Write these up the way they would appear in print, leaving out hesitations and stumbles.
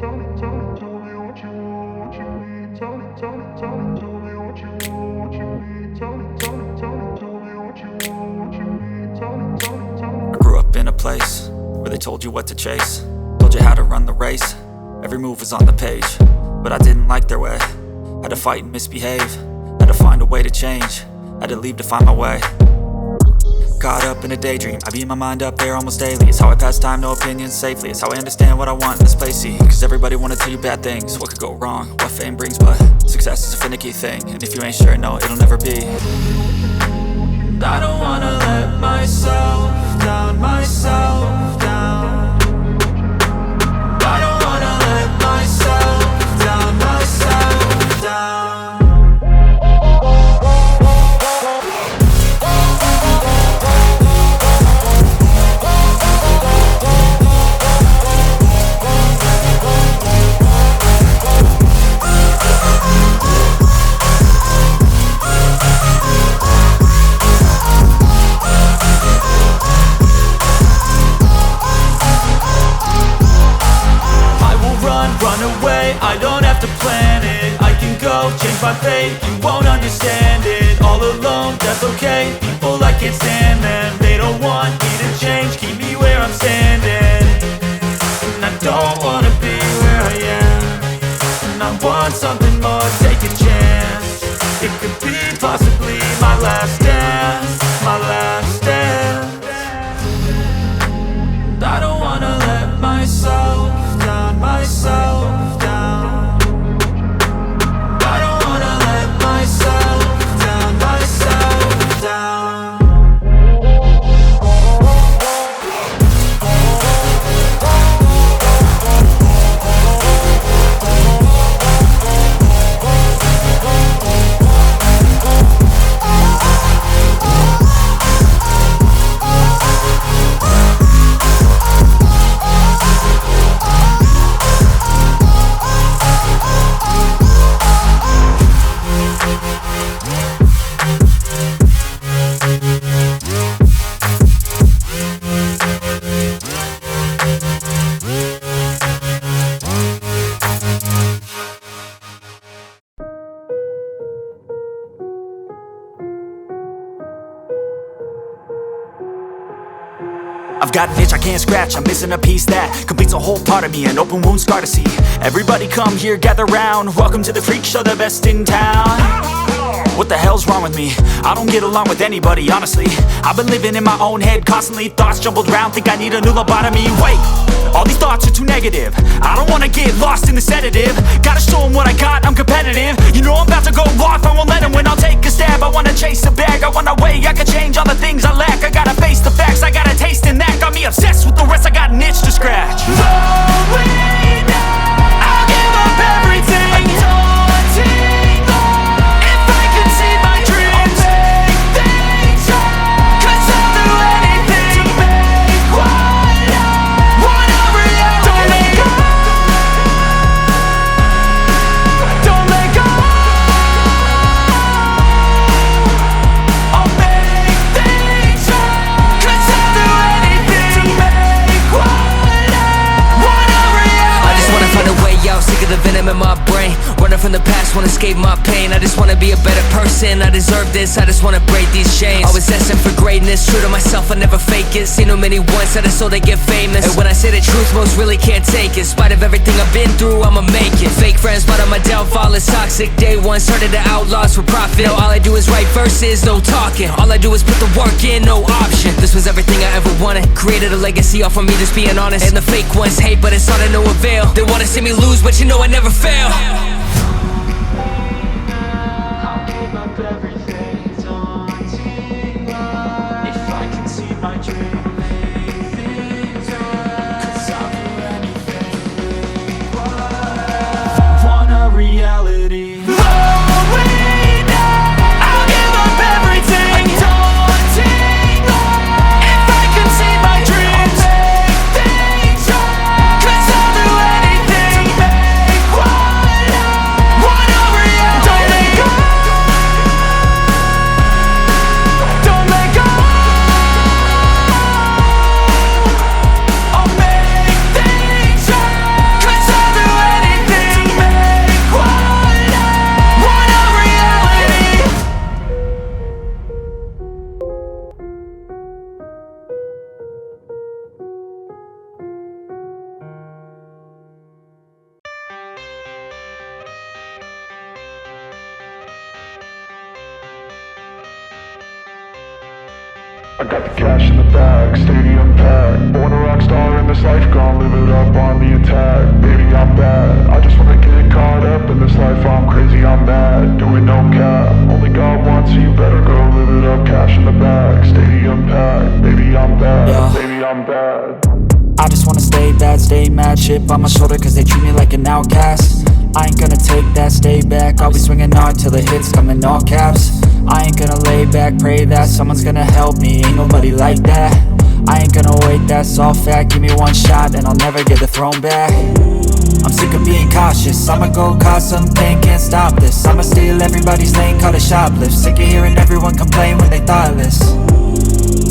I grew up in a place where they told you what to chase, told you how to run the race. Every move was on the page, but I didn't like their way. Had to fight and misbehave, had to find a way to change, had to leave to find my way. Caught up in a daydream, I beat my mind up there almost daily. It's how I pass time, no opinions safely. It's how I understand what I want in this place, see. Cause everybody wanna tell you bad things, what could go wrong, what fame brings. But success is a finicky thing, and if you ain't sure, no, it'll never be. I don't wanna let myself down, myself down. I don't wanna let myself down, myself down. I don't have to plan it, I can go change my fate. You won't understand it, all alone, that's okay. People I can't stand them, they don't want me to change. Keep me where I'm standing, and I don't wanna be where I am. And I want something more, take a chance. It could be possibly my last dance, my last dance. And I don't wanna let myself down, myself down. I don't wanna let myself down, myself down. I've got an itch I can't scratch, I'm missing a piece that completes a whole part of me, an open wound scar to see. Everybody come here, gather round, welcome to the freak show, the best in town. What the hell's wrong with me? I don't get along with anybody, honestly. I've been living in my own head constantly, thoughts jumbled round, think I need a new lobotomy. Wait, all these thoughts are too negative, I don't wanna get lost in the sedative. Gotta show them what I got, I'm competitive. You know I'm about to go off, I won't let them win, I'll take a stab. I wanna chase a bag, I wanna weigh, I can change all the things I lack. I gotta face the facts, I got a taste in that. Got me obsessed with the rest, I got an itch to scratch. Going now, I'll give up everything. Daunting all, if I could see my dreams, I'll make things right. 'Cause I'll do anything to make what I want a reality. Don't let go, don't let go. I'll make things right. 'Cause I'll do anything to make what I want a reality. I just wanna find a way out, sick of the venom in my brain. Running from the past, wanna escape my pain. I just wanna be a better person, I deserve this. I just wanna break these chains. Always asking for greatness, true to myself, I never fake it. Seen too many once that I so they get famous. And when I say the truth, most really can't take it. In spite of everything I've been through, I'ma make it. Fake friends, but on my downfall is toxic. Day one, started the outlaws for profit. Now all I do is write verses, no talking. All I do is put the work in, no option. This was everything I ever wanted. Created a legacy off of me just being honest. And the fake ones hate, but it's all to no avail. They wanna see me lose, but you know I never fail. I'll give up everything, daunting life. If I can see my dream, make things right. 'Cause I'll do anything, make what I want a reality. Going now, I'll give up everything, daunting life. If I can see my dreams, make things right. 'Cause I'll do anything to make what I I got the cash in the bag, stadium packed. Born a rock star in this life, gon' live it up on the attack. Baby, I'm bad, I just wanna get caught up in this life. I'm crazy, I'm mad, doing no cap. Only God wants, so you better go live it up. Cash in the bag, stadium packed. Baby, I'm bad, baby, I'm bad. I just wanna stay bad, stay mad. Chip on my shoulder cause they treat me like an outcast. I ain't gonna take that, stay back. I'll be swinging hard till the hits come in all caps. I ain't gonna lay back, pray that someone's gonna help me. Ain't nobody like that. I ain't gonna wait, that's all fact. Give me one shot and I'll never get the throne back. I'm sick of being cautious, I'ma go cause something, can't stop this. I'ma steal everybody's lane, call it shoplift. Sick of hearing everyone complain when they thoughtless.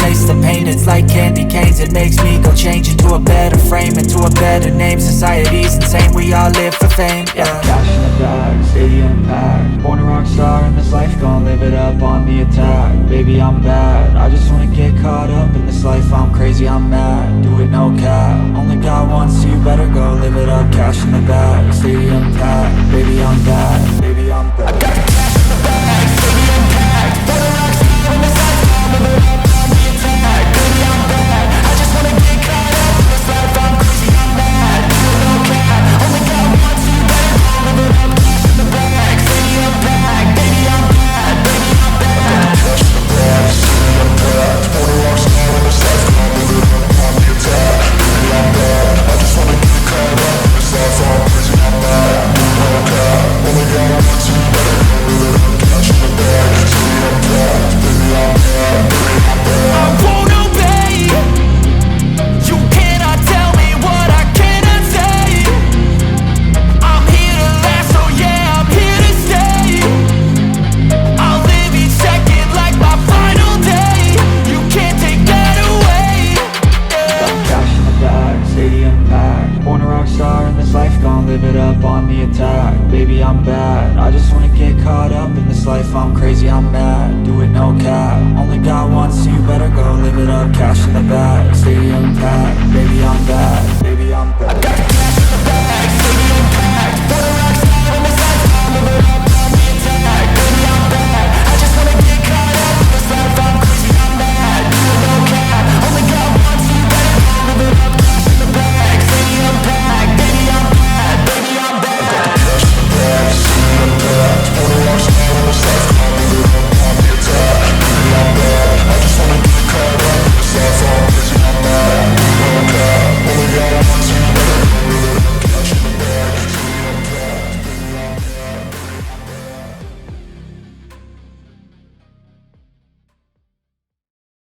Taste the pain, it's like candy canes. It makes me go change into a better frame, into a better name. Society's insane, we all live for fame, yeah. Cash in the bag, stadium packed. Born a rock star in this life, gon' live it up on the attack. Baby, I'm bad, I just wanna get caught up in this life. I'm crazy, I'm mad, do it no cap. Only God wants, so you better go live it up. Cash in the bag, stadium packed. Baby, I'm bad, baby, I'm bad. I got the cash in the bag, stadium packed. Born a rock star in this life, gon' live it up. Live it up on the attack. Baby, I'm bad, I just wanna get caught up in this life. I'm crazy, I'm mad, do it no cap. Only God wants, so you better go live it up. Cash in the bag, stadium packed. Baby, I'm bad.